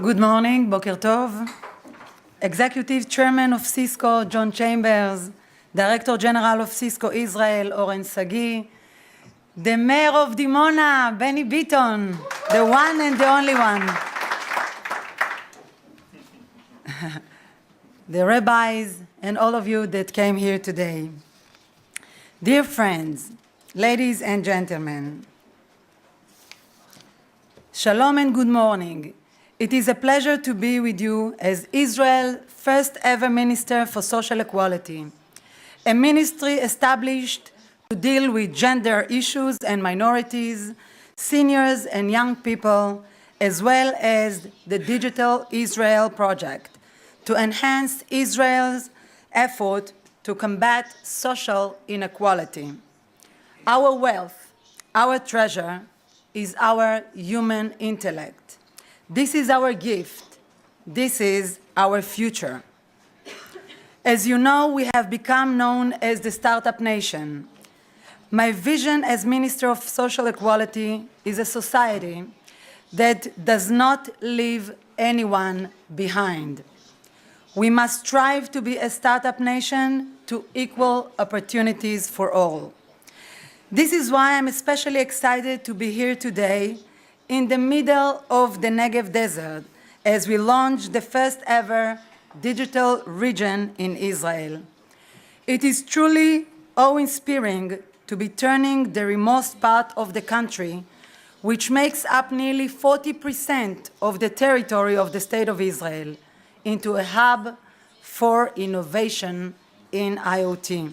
Good morning, Boker Tov. Executive Chairman of Cisco, John Chambers, Director General of Cisco Israel, Oren Sagi, the Mayor of Dimona, Benny Beaton, the one and the only one, the rabbis, and all of you that came here today. Dear friends, ladies and gentlemen, Shalom and good morning. It is a pleasure to be with you as Israel's first ever Minister for Social Equality, a ministry established to deal with gender issues and minorities, seniors and young people, as well as the Digital Israel Project, to enhance Israel's effort to combat social inequality. Our wealth, our treasure, is our human intellect. This is our gift. This is our future. As you know, we have become known as the Startup Nation. My vision as Minister of Social Equality is a society that does not leave anyone behind. We must strive to be a startup nation to equal opportunities for all. This is why I'm especially excited to be here today in the middle of the Negev Desert as we launch the first ever digital region in Israel. It is truly awe-inspiring to be turning the remote part of the country, which makes up nearly 40% of the territory of the State of Israel, into a hub for innovation in IoT.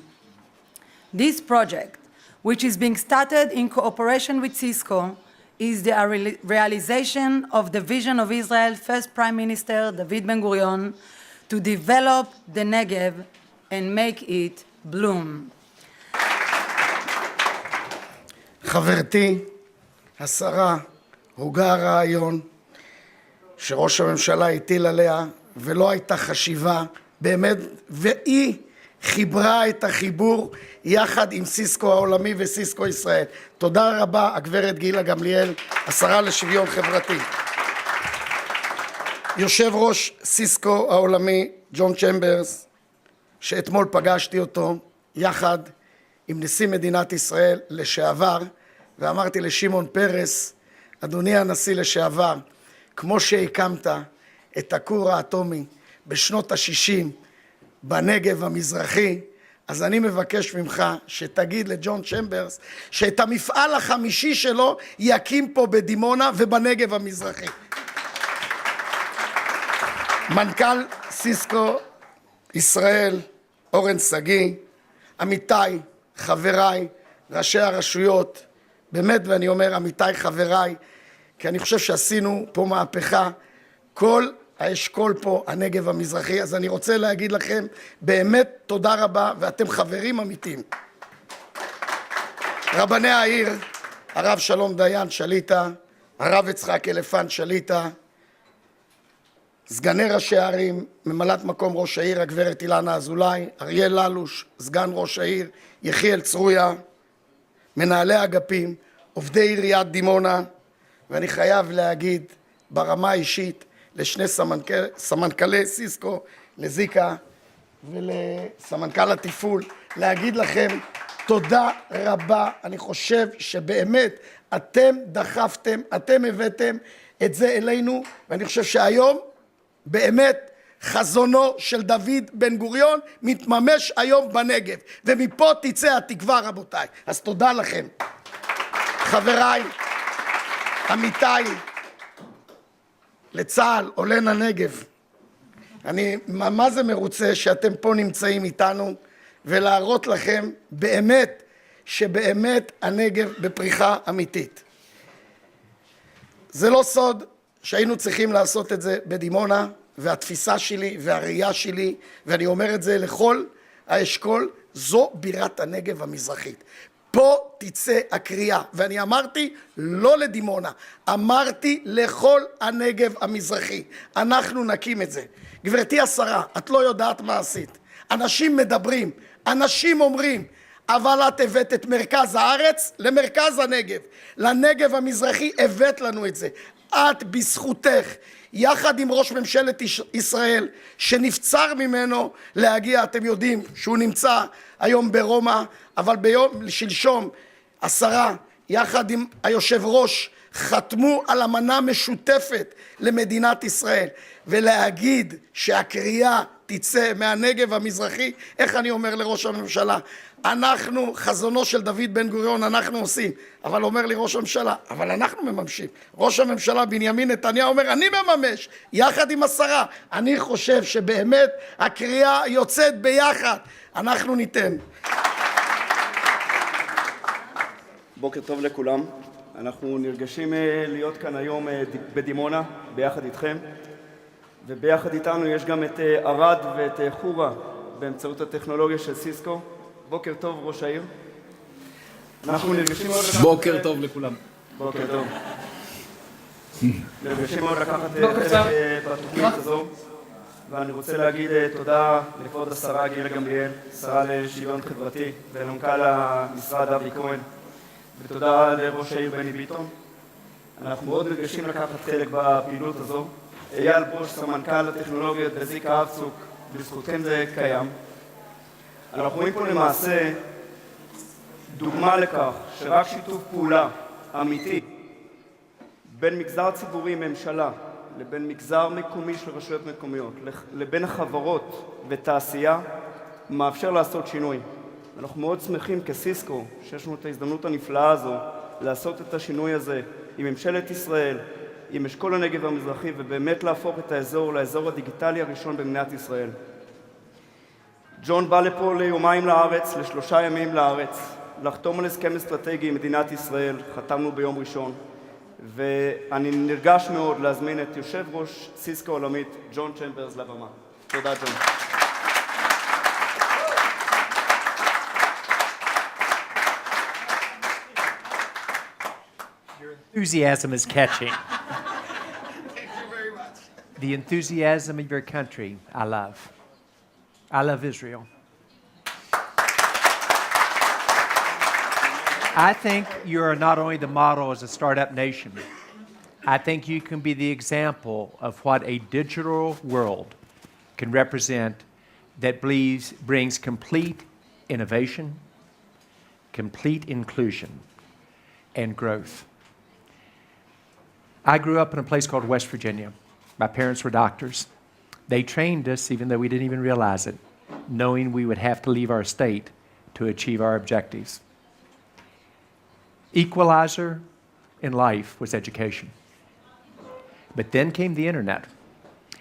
This project, which is being started in cooperation with Cisco, is the realization of the vision of Israel's first Prime Minister, David Ben-Gurion, to develop the Negev and make it bloom. חברתי, השרה, הוגה הרעיון שראש הממשלה הטיל עליה ולא הייתה חשיבה באמת, והיא חיברה את החיבור יחד עם סיסקו העולמי וסיסקו ישראל. תודה רבה, הגברת גילה גמליאל, השרה לשוויון חברתי. יושב ראש סיסקו העולמי, ג'ון צ'מברס, שאתמול פגשתי אותו יחד עם נשיא מדינת ישראל לשעבר, ואמרתי לשמעון פרס, אדוני הנשיא לשעבר, כמו שהקמת את הכור האטומי בשנות ה-60 בנגב המזרחי, אז אני מבקש ממך שתגיד לג'ון צ'מברס שאת המפעל החמישי שלו יקים פה בדימונה ובנגב המזרחי. מנכ"ל סיסקו ישראל, אורן סגי, עמיתיי, חבריי, ראשי הרשויות, באמת ואני אומר עמיתיי חבריי, כי אני חושב שעשינו פה מהפכה, כל האשכול פה, הנגב המזרחי, אז אני רוצה להגיד לכם באמת תודה רבה, ואתם חברים אמיתיים. רבני העיר, הרב שלום דיין שליטה, הרב יצחק אלפנט שליטה, סגני ראשי הערים, ממלאת מקום ראש העיר, הגברת אילנה אזולאי, אריאל ללוש, סגן ראש העיר, יחיאל צרויה, מנהלי אגפים, עובדי עיריית דימונה, ואני חייב להגיד ברמה האישית, לשני סמנכ"לי סיסקו, לזיקה ולסמנכ"ל התפעול, להגיד לכם תודה רבה. אני חושב שבאמת אתם דחפתם, אתם הבאתם את זה אלינו, ואני חושב שהיום באמת חזונו של דוד בן גוריון מתממש היום בנגב, ומפה תצא התקווה רבותיי. אז תודה לכם. חבריי, עמיתיי, לצה"ל, עולן הנגב. אני מה זה מרוצה שאתם פה נמצאים איתנו, ולהראות לכם באמת שבאמת הנגב בפריחה אמיתית. זה לא סוד שהיינו צריכים לעשות את זה בדימונה, והתפיסה שלי והראייה שלי, ואני אומר את זה לכל האשכול, זו בירת הנגב המזרחית. פה תצא הקריאה, ואני אמרתי לא לדימונה, אמרתי לכל הנגב המזרחי, אנחנו נקים את זה. גברתי השרה, את לא יודעת מה עשית. אנשים מדברים, אנשים אומרים, אבל את הבאת את מרכז הארץ למרכז הנגב. לנגב המזרחי הבאת לנו את זה. את בזכותך, יחד עם ראש ממשלת ישראל, שנבצר ממנו להגיע, אתם יודעים שהוא נמצא היום ברומא, אבל שלשום השרה, יחד עם היושב ראש, חתמו על אמנה משותפת למדינת ישראל, ולהגיד שהקריאה תצא מהנגב המזרחי, איך אני אומר לראש הממשלה? אנחנו, חזונו של דוד בן גוריון, אנחנו עושים, אבל אומר לי ראש הממשלה, אבל אנחנו מממשים. ראש הממשלה בנימין נתניהו אומר, אני מממש, יחד עם השרה. אני חושב שבאמת הקריאה יוצאת ביחד, אנחנו ניתן. בוקר טוב לכולם. אנחנו נרגשים להיות כאן היום בדימונה, ביחד איתכם. וביחד איתנו יש גם את ערד ואת חורה, באמצעות הטכנולוגיה של סיסקו. בוקר טוב, ראש העיר. אנחנו נרגשים מאוד לקחת... בוקר טוב לכולם. בוקר טוב. נרגשים מאוד לקחת חלק בתוכנית הזו. ואני רוצה להגיד תודה לכבוד השרה גילה גמליאל, שרה לשוויון חברתי, ולמנכ"ל המשרד אבי כהן. ותודה לראש העיר בני ביטון. אנחנו מאוד נרגשים לקחת חלק בפעילות הזו. אייל בוש, סמנכ"ל הטכנולוגיות וזיקה אבצוק, בזכותכם זה קיים. אנחנו רואים פה למעשה דוגמה לכך שרק שיתוף פעולה אמיתי בין מגזר ציבורי ממשלה לבין מגזר מקומי של רשויות מקומיות לבין החברות ותעשייה מאפשר לעשות שינוי. אנחנו מאוד שמחים כסיסקו שיש לנו את ההזדמנות הנפלאה הזו לעשות את השינוי הזה עם ממשלת ישראל, עם אשכול הנגב המזרחי, ובאמת להפוך את האזור לאזור הדיגיטלי הראשון במדינת ישראל. ג'ון בא לפה ליומיים לארץ, ל3 ימים לארץ, לחתום על הסכם אסטרטגי עם מדינת ישראל, חתמנו ביום ראשון, ואני נרגש מאוד להזמין את יושב ראש סיסקו העולמית, ג'ון צ'מברס, לבמה. תודה, ג'ון. Enthusiasm is catching. Thank you very much. The enthusiasm of your country, I love. I love Israel. I think you are not only the model as a startup nation, I think you can be the example of what a digital world can represent that brings complete innovation, complete inclusion, and growth. I grew up in a place called West Virginia. My parents were doctors. They trained us, even though we didn't even realize it, knowing we would have to leave our state to achieve our objectives. Equalizer in life was education. But then came the internet.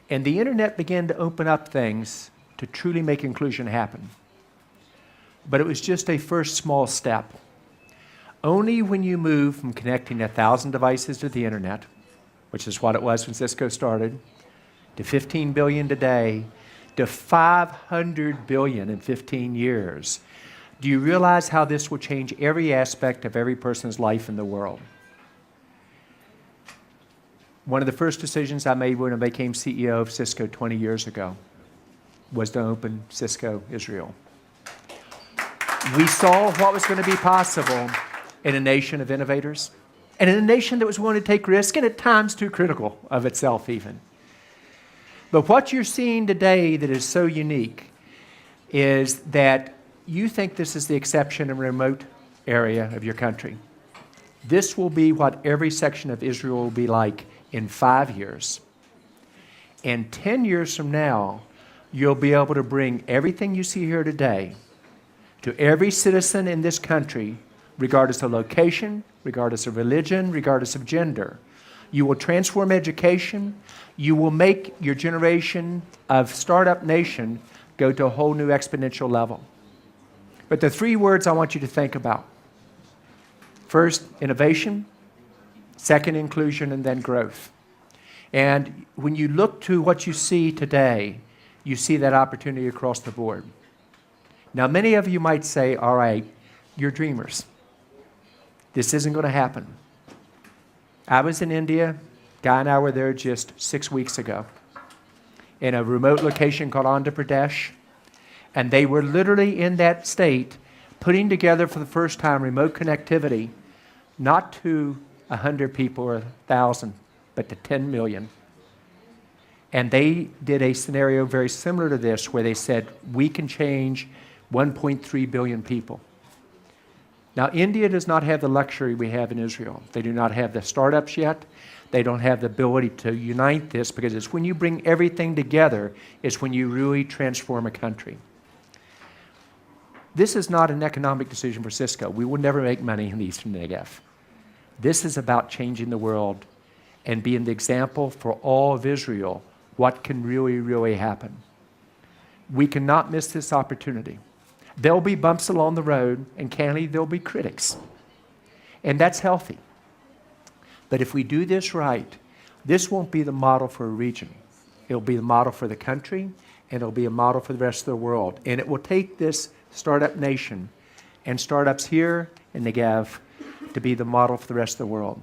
And the internet began to open up things to truly make inclusion happen. But it was just a first small step. Only when you move from connecting 1,000 devices to the internet, which is what it was when Cisco started, to 15 billion today, to 500 billion in 15 years, do you realize how this will change every aspect of every person's life in the world? One of the first decisions I made when I became CEO of Cisco 20 years ago was to open Cisco Israel. We saw what was going to be possible in a nation of innovators, and in a nation that was willing to take risks, and at times too critical of itself even. But what you're seeing today that is so unique is that you think this is the exception in a remote area of your country. This will be what every section of Israel will be like in 5 years. And 10 years from now, you'll be able to bring everything you see here today to every citizen in this country, regardless of location, regardless of religion, regardless of gender. You will transform education. You will make your generation of startup nation go to a whole new exponential level. But the 3 words I want you to think about. First, innovation. Second, inclusion, and then growth. And when you look to what you see today, you see that opportunity across the board. Now, many of you might say, all right, you're dreamers. This isn't going to happen. I was in India. Guy and I were there just 6 weeks ago in a remote location called Andhra Pradesh. And they were literally in that state putting together for the first time remote connectivity, not to 100 people or 1,000, but to 10 million. And they did a scenario very similar to this where they said, we can change 1.3 billion people. Now, India does not have the luxury we have in Israel. They do not have the startups yet. They don't have the ability to unite this, because it's when you bring everything together, it's when you really transform a country. This is not an economic decision for Cisco. We will never make money in the Eastern Negev. This is about changing the world and being the example for all of Israel what can really, really happen. We cannot miss this opportunity. There'll be bumps along the road, and candidly, there'll be critics. And that's healthy. But if we do this right, this won't be the model for a region. It'll be the model for the country, and it'll be a model for the rest of the world. And it will take this startup nation and startups here in Negev to be the model for the rest of the world.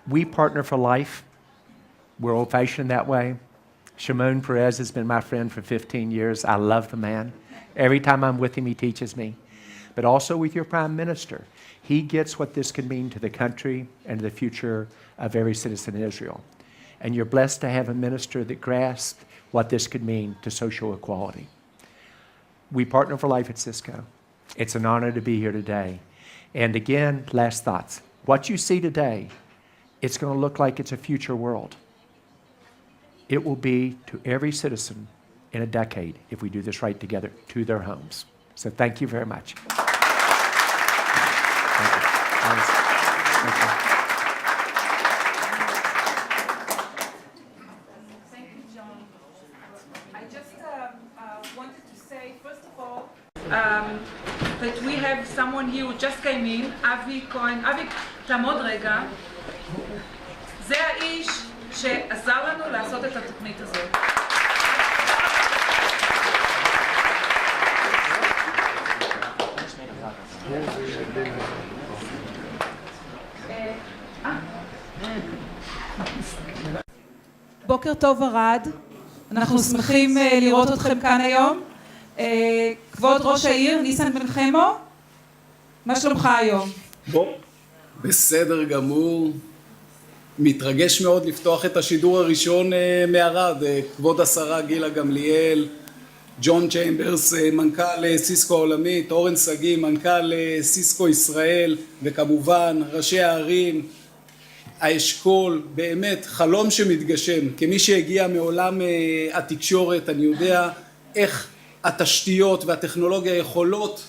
We partner for life. We're old-fashioned that way. Shimon Peres has been my friend for 15 years. I love the man. Every time I'm with him, he teaches me. But also with your prime minister. He gets what this can mean to the country and to the future of every citizen in Israel. And you're blessed to have a minister that grasps what this could mean to social equality. We partner for life at Cisco. It's an honor to be here today. And again, last thoughts. What you see today, it's going to look like it's a future world. It will be to every citizen in a decade, if we do this right together, to their homes. So thank you very much. Thank you. Thank you. Thank you, John. I just wanted to say, first of all, that we have someone here who just came in, אבי כהן. אבי, תעמוד רגע. זה האיש שעזר לנו לעשות את התוכנית הזאת. בוקר טוב ארד, אנחנו שמחים לראות אתכם כאן היום. כבוד ראש העיר ניסן בן חמו, מה שלומך היום? בסדר גמור, מתרגש מאוד לפתוח את השידור הראשון מערד. כבוד השרה גילה גמליאל, ג'ון צ'יימברס, מנכ"ל סיסקו העולמית, אורן סגי, מנכ"ל סיסקו ישראל, וכמובן ראשי הערים, האשכול, באמת חלום שמתגשם. כמי שהגיע מעולם התקשורת, אני יודע איך התשתיות והטכנולוגיה יכולות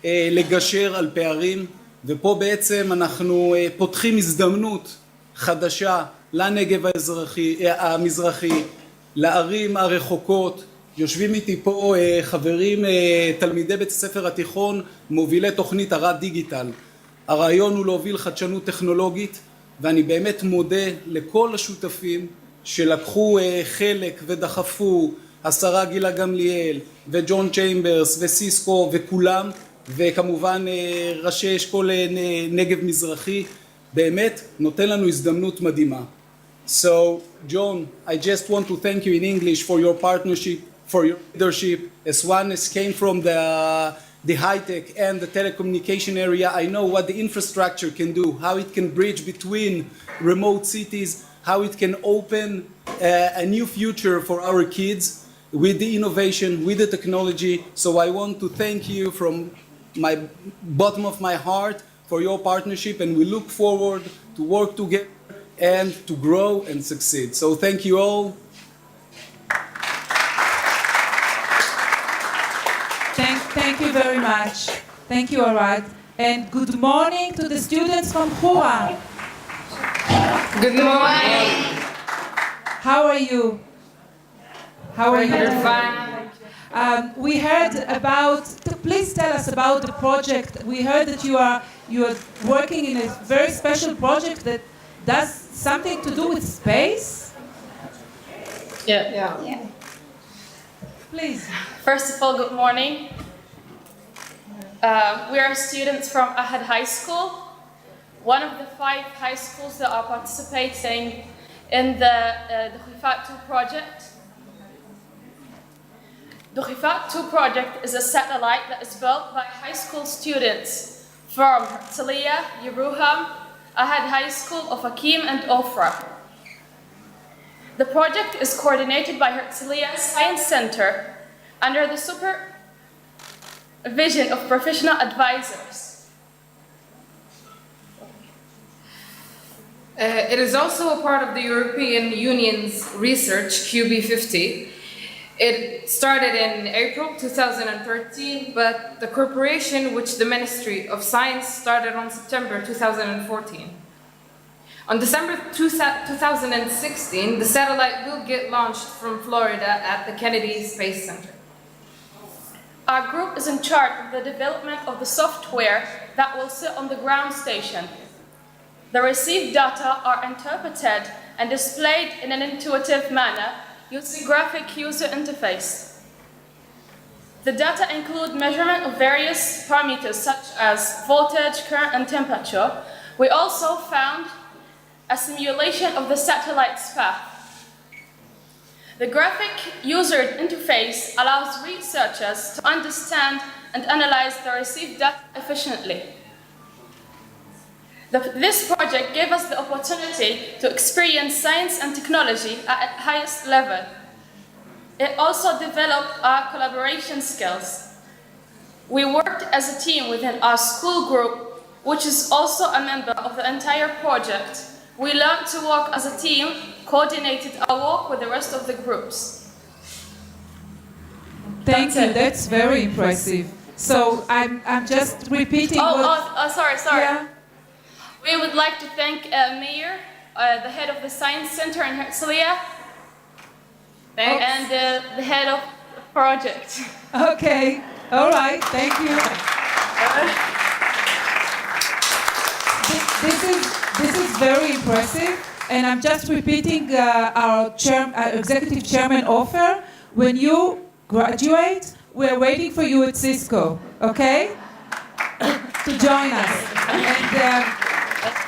לגשר על פערים, ופה בעצם אנחנו פותחים הזדמנות חדשה לנגב המזרחי, לערים הרחוקות. יושבים איתי פה חברים, תלמידי בית הספר התיכון, מובילי תוכנית ארד דיגיטל. הרעיון הוא להוביל חדשנות טכנולוגית, ואני באמת מודה לכל השותפים שלקחו חלק ודחפו, השרה גילה גמליאל וג'ון צ'יימברס וסיסקו וכולם, וכמובן ראשי אשכול נגב מזרחי. באמת נותן לנו הזדמנות מדהימה. So, John, I just want to thank you in English for your partnership, for your leadership. As one as came from the high-tech and the telecommunication area, I know what the infrastructure can do, how it can bridge between remote cities, how it can open a new future for our kids with the innovation, with the technology. So I want to thank you from my bottom of my heart for your partnership, and we look forward to work together and to grow and succeed. So thank you all. Thank you very much. Thank you, Arad. And good morning to the students from Hura. Good morning. How are you? How are you? We're fine. We heard about, please tell us about the project. We heard that you are working in a very special project that does something to do with space? Yeah. Please. First of all, good morning. We are students from Ahad High School, one of the 5 high schools that are participating in the Khifat 2 project. Duchifa 2 project is a satellite that is built by high school students from Herzliya, Yeruham, Ahad High School, Ofakim, and Ofra. The project is coordinated by Herzliya Science Center under the supervision of professional advisors. It is also a part of the European Union's research, QB50. It started in April 2013, but the corporation, which the Ministry of Science started on September 2014. On December 2016, the satellite will get launched from Florida at the Kennedy Space Center. Our group is in charge of the development of the software that will sit on the ground station. The received data are interpreted and displayed in an intuitive manner using graphic user interface. The data include measurement of various parameters such as voltage, current, and temperature. We also found a simulation of the satellite's path. The graphic user interface allows researchers to understand and analyze the received data efficiently. This project gave us the opportunity to experience science and technology at its highest level. It also developed our collaboration skills. We worked as a team within our school group, which is also a member of the entire project. We learned to work as a team, coordinated our work with the rest of the groups. Thank you. That's very impressive. So I'm just repeating. Sorry. Yeah. We would like to thank Mayor, the head of the Science Center in Herzliya, and the head of the project. Okay. All right. Thank you. This is very impressive, and I'm just repeating our executive chairman offer. When you graduate, we're waiting for you at Cisco. Okay? To join us. And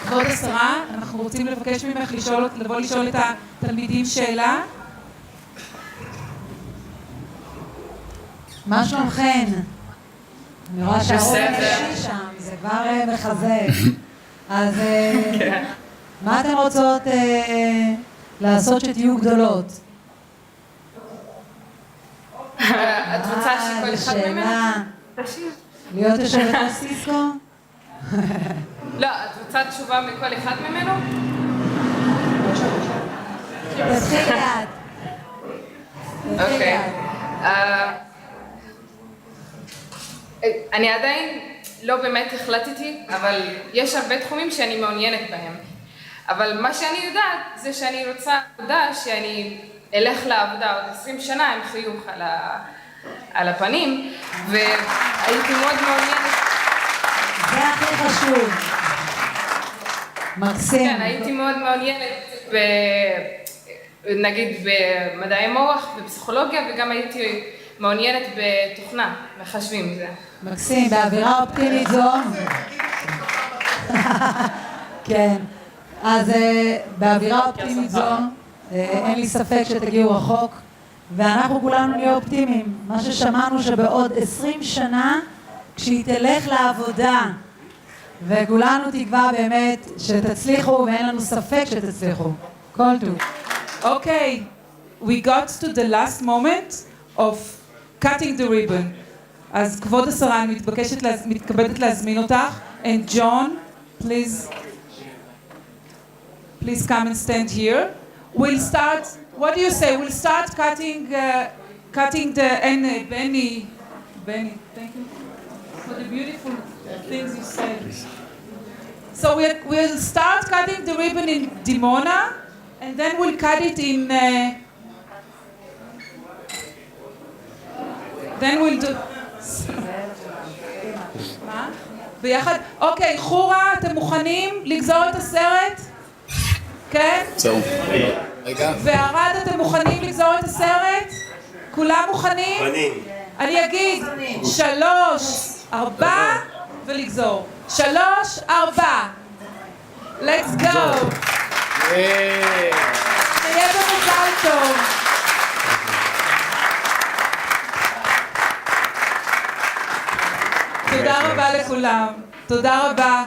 כבוד השרה, אנחנו רוצים לבקש ממך לבוא לשאול את התלמידים שאלה. מה שלומכן? אני רואה שהרוב נשי שם, זה כבר מחזק. אז מה אתן רוצות לעשות שתהיו גדולות? את רוצה שכל אחד ממנו? להיות יושבת על סיסקו? לא, את רוצה תשובה מכל אחד ממנו? תתחיל לאט. אוקיי. אני עדיין לא באמת החלטתי, אבל יש הרבה תחומים שאני מעוניינת בהם. אבל מה שאני יודעת זה שאני רוצה עבודה שאני אלך לעבודה עוד 20 שנה עם חיוך על הפנים, והייתי מאוד מעוניינת. זה הכי חשוב. מקסים. כן, הייתי מאוד מעוניינת נגיד במדעי מוח בפסיכולוגיה, וגם הייתי מעוניינת בתוכנה, מחשבים זה. מקסים, באווירה אופטימית זו. כן, אז באווירה אופטימית זו, אין לי ספק שתגיעו רחוק, ואנחנו כולנו נהיה אופטימיים. מה ששמענו שבעוד 20 שנה, כשהיא תלך לעבודה, וכולנו תקווה באמת שתצליחו, ואין לנו ספק שתצליחו. כל טוב. Okay, we got to the last moment of cutting the ribbon. אז כבוד השרה, אני מתכבדת להזמין אותך. And John, please come and stand here. We'll start, what do you say? We'll start cutting the, and Benny, thank you for the beautiful things you said. So we'll start cutting the ribbon in Bדימונה, and then we'll cut it in, then we'll do, מה? ביחד? אוקיי, חורה, אתם מוכנים לגזור את הסרט? כן? זהו. רגע. וערד, אתם מוכנים לגזור את הסרט? כולם מוכנים? מוכנים. אני אגיד 3, 4 ולגזור. 3, 4. Let's go. שיהיה במזל טוב. רבה לכולם. תודה רבה.